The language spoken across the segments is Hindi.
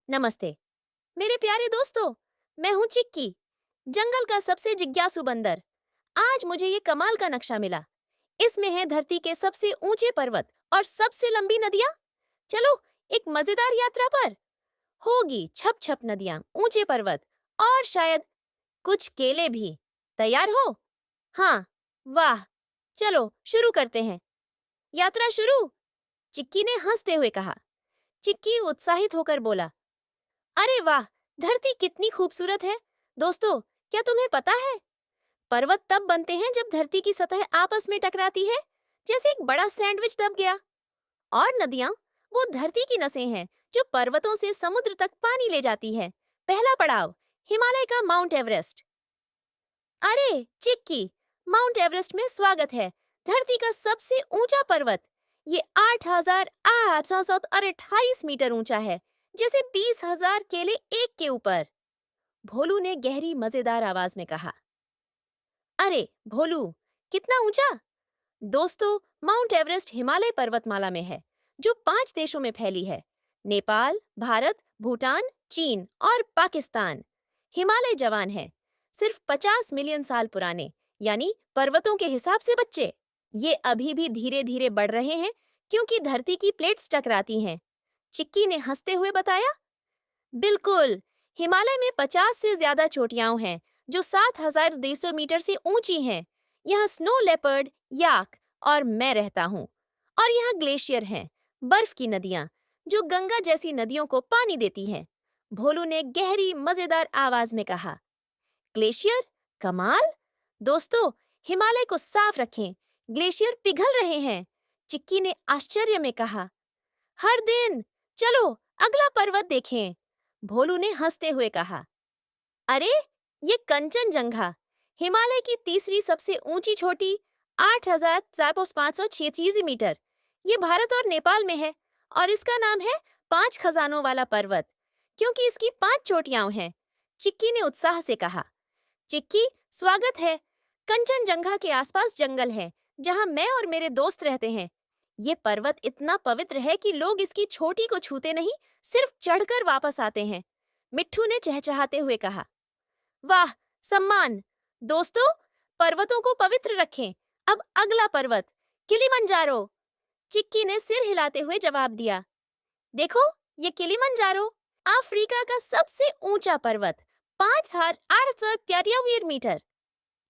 नमस्ते मेरे प्यारे दोस्तों। मैं हूँ चिक्की, जंगल का सबसे जिज्ञासु बंदर। आज मुझे ये कमाल का नक्शा मिला। इसमें है धरती के सबसे ऊंचे पर्वत और सबसे लंबी नदियाँ। चलो एक मजेदार यात्रा पर। होगी छप छप नदियाँ, ऊंचे पर्वत और शायद कुछ केले भी। तैयार हो? हाँ। वाह। चलो शुरू करते हैं। यात्रा शुरू। चिक्की ने हंसते हुए कहा। चिक्की उत्साहित होकर बोला, अरे वाह, धरती कितनी खूबसूरत है। दोस्तों, क्या तुम्हें पता है, पर्वत तब बनते हैं जब धरती की सतह आपस में टकराती है, जैसे एक बड़ा सैंडविच दब गया। और नदियाँ, वो धरती की नसें हैं जो पर्वतों से समुद्र तक पानी ले जाती है। पहला पड़ाव, हिमालय का माउंट एवरेस्ट। अरे चिक्की, माउंट एवरेस्ट में स्वागत है। धरती का सबसे ऊंचा पर्वत। ये 8,828 मीटर ऊंचा है, जैसे 20,000 केले एक के ऊपर। भोलू ने गहरी मजेदार आवाज में कहा। अरे भोलू, कितना ऊंचा? दोस्तों, माउंट एवरेस्ट हिमालय पर्वतमाला में है, जो 5 देशों में फैली है। नेपाल, भारत, भूटान, चीन और पाकिस्तान। हिमालय जवान है, सिर्फ 50 मिलियन साल पुराने, यानी पर्वतों के हिसाब से बच्चे। ये अभी भी धीरे धीरे बढ़ रहे हैं, क्योंकि धरती की प्लेट्स टकराती हैं। चिक्की ने हंसते हुए बताया। बिल्कुल, हिमालय में 50 से ज्यादा चोटियां हैं, जो 7,200 मीटर से ऊंची हैं। यहाँ स्नो लेपर्ड, याक और मैं रहता हूँ। और यहाँ ग्लेशियर हैं, बर्फ की नदियाँ, जो गंगा जैसी नदियों को पानी देती हैं। भोलू ने गहरी मजेदार आवाज में कहा। ग्लेशियर? कमाल! दोस्तों, हिमालय को साफ रखें, ग्लेशियर पिघल रहे हैं। चिक्की ने आश्चर्य में कहा। हर दिन। चलो अगला पर्वत देखें। भोलू ने हंसते हुए कहा। अरे, ये कंचनजंगा, हिमालय की तीसरी सबसे ऊंची चोटी, 8,536 मीटर। ये भारत और नेपाल में है, और इसका नाम है 5 खजानों वाला पर्वत, क्योंकि इसकी 5 चोटियां हैं। चिक्की ने उत्साह से कहा। चिक्की, स्वागत है। कंचनजंगा के आसपास जंगल है, जहां मैं और मेरे दोस्त रहते हैं। ये पर्वत इतना पवित्र है कि लोग इसकी चोटी को छूते नहीं, सिर्फ चढ़कर वापस आते हैं। मिट्ठू ने चहचहाते हुए कहा। वाह, सम्मान! दोस्तों, पर्वतों को पवित्र रखें। अब अगला पर्वत, किलिमंजारो। चिक्की ने सिर हिलाते हुए जवाब दिया। देखो, ये किलिमंजारो, अफ्रीका का सबसे ऊंचा पर्वत, 5,800 मीटर।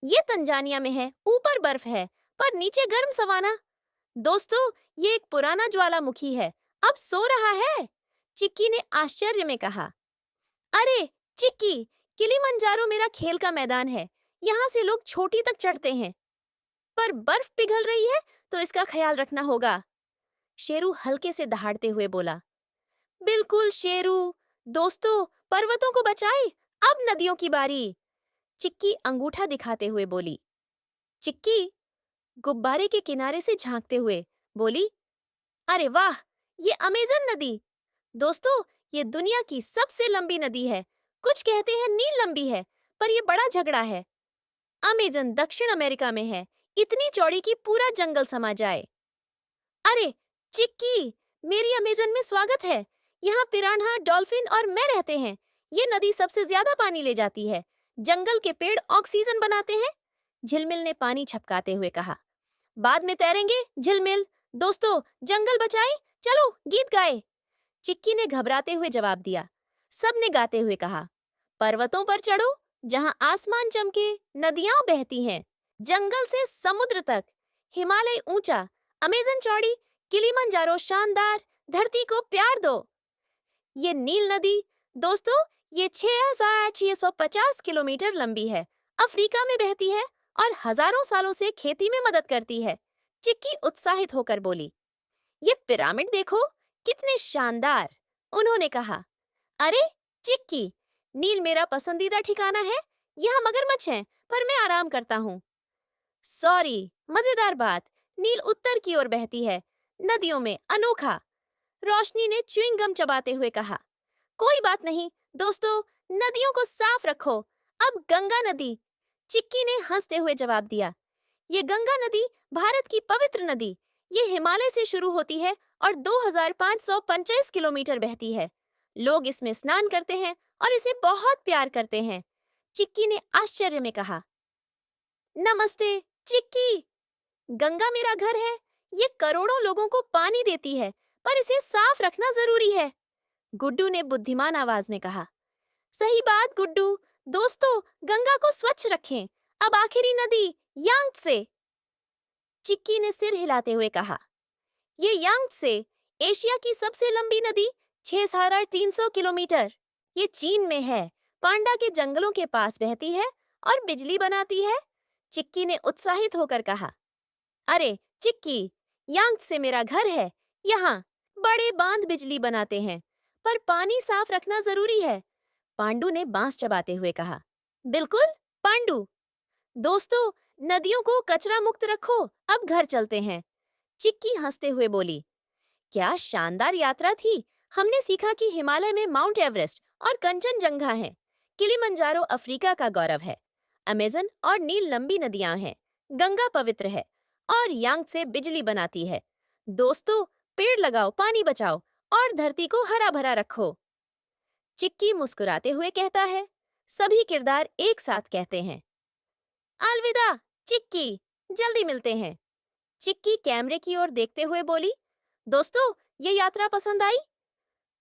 ये तंजानिया में है, ऊपर बर्फ है, पर नीचे गर्म सवाना। दोस्तों, ये एक पुराना ज्वालामुखी है, अब सो रहा है। चिक्की ने आश्चर्य में कहा। अरे चिक्की, किलिमंजारो मेरा खेल का मैदान है। यहाँ से लोग चोटी तक चढ़ते हैं, पर बर्फ पिघल रही है, तो इसका ख्याल रखना होगा। शेरू हल्के से दहाड़ते हुए बोला। बिल्कुल शेरू। दोस्तों, पर्वतों को बचाए, अब नदियों की बारी। चिक्की अंगूठा दिखाते हुए बोली। चिक्की गुब्बारे के किनारे से झांकते हुए बोली। अरे वाह, ये अमेजन नदी। दोस्तों, ये दुनिया की सबसे लंबी नदी है। कुछ कहते हैं नील लंबी है, पर ये बड़ा झगड़ा है। अमेजन दक्षिण अमेरिका में है, इतनी चौड़ी कि पूरा जंगल समा जाए। अरे चिक्की, मेरी अमेजन में स्वागत है। यहाँ पिरान्हा, डॉल्फिन और मैं रहते हैं। ये नदी सबसे ज्यादा पानी ले जाती है। जंगल के पेड़ ऑक्सीजन बनाते हैं। झिलमिल ने पानी छपकाते हुए कहा। बाद में तैरेंगे झिलमिल। दोस्तों, जंगल बचाएं, चलो गीत गाए। चिक्की ने घबराते हुए जवाब दिया। सबने गाते हुए कहा। पर्वतों पर चढ़ो, जहां आसमान चमके, नदियां बहती हैं, जंगल से समुद्र तक। हिमालय ऊंचा, अमेजन चौड़ी, किलिमंजारो शानदार। धरती को प्यार दो। ये नील नदी, दोस्तों, ये 6,650 किलोमीटर लंबी है, अफ्रीका में बहती है और हजारों सालों से खेती में मदद करती है। चिक्की उत्साहित होकर बोली। ये पिरामिड देखो, कितने शानदार। उन्होंने कहा। अरे चिक्की, नील मेरा पसंदीदा ठिकाना है। यहाँ मगरमच्छ हैं, पर मैं आराम करता हूँ। सॉरी, मजेदार बात, नील उत्तर की ओर बहती है, नदियों में अनोखा। रोशनी ने च्युइंग गम चबाते हुए कहा। कोई बात नहीं, दोस्तों, नदियों को साफ रखो। अब गंगा नदी। चिक्की ने हंसते हुए जवाब दिया। ये गंगा नदी भारत की पवित्र नदी। ये हिमालय से शुरू होती है और 2,525 किलोमीटर बहती है। लोग इसमें स्नान करते हैं और इसे बहुत प्यार करते हैं। चिक्की ने आश्चर्य में कहा। नमस्ते, चिक्की। गंगा मेरा घर है। ये करोड़ों लोगों को पानी देती है, पर इसे साफ रखना जरूरी है। गुड्डू ने बुद्धिमान आवाज में कहा। सही बात गुड्डू। दोस्तों, गंगा को स्वच्छ रखें। अब आखिरी नदी यांगत्से। चिक्की ने सिर हिलाते हुए कहा। ये यांगत्से एशिया की सबसे लंबी नदी, 6,300 किलोमीटर। ये चीन में है, पांडा के जंगलों के पास बहती है और बिजली बनाती है। चिक्की ने उत्साहित होकर कहा। अरे चिक्की, यांगत्से मेरा घर है। यहाँ बड़े बांध बिजली बनाते हैं, पर पानी साफ रखना जरूरी है। पांडू ने बांस चबाते हुए कहा। बिल्कुल पांडू। दोस्तों, नदियों को कचरा मुक्त रखो। अब घर चलते हैं। चिक्की हंसते हुए बोली। क्या शानदार यात्रा थी। हमने सीखा कि हिमालय में माउंट एवरेस्ट और कंचनजंगा है। किलिमंजारो अफ्रीका का गौरव है। अमेजन और नील लंबी नदियां हैं। गंगा पवित्र है और यांगत्से बिजली बनाती है। दोस्तों, पेड़ लगाओ, पानी बचाओ और धरती को हरा भरा रखो। चिक्की मुस्कुराते हुए कहता है। सभी किरदार एक साथ कहते हैं। अलविदा चिक्की, जल्दी मिलते हैं। चिक्की कैमरे की ओर देखते हुए बोली। दोस्तों, ये यात्रा पसंद आई?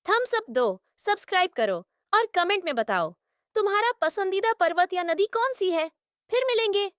थम्स अप दो, सब्सक्राइब करो और कमेंट में बताओ तुम्हारा पसंदीदा पर्वत या नदी कौन सी है। फिर मिलेंगे।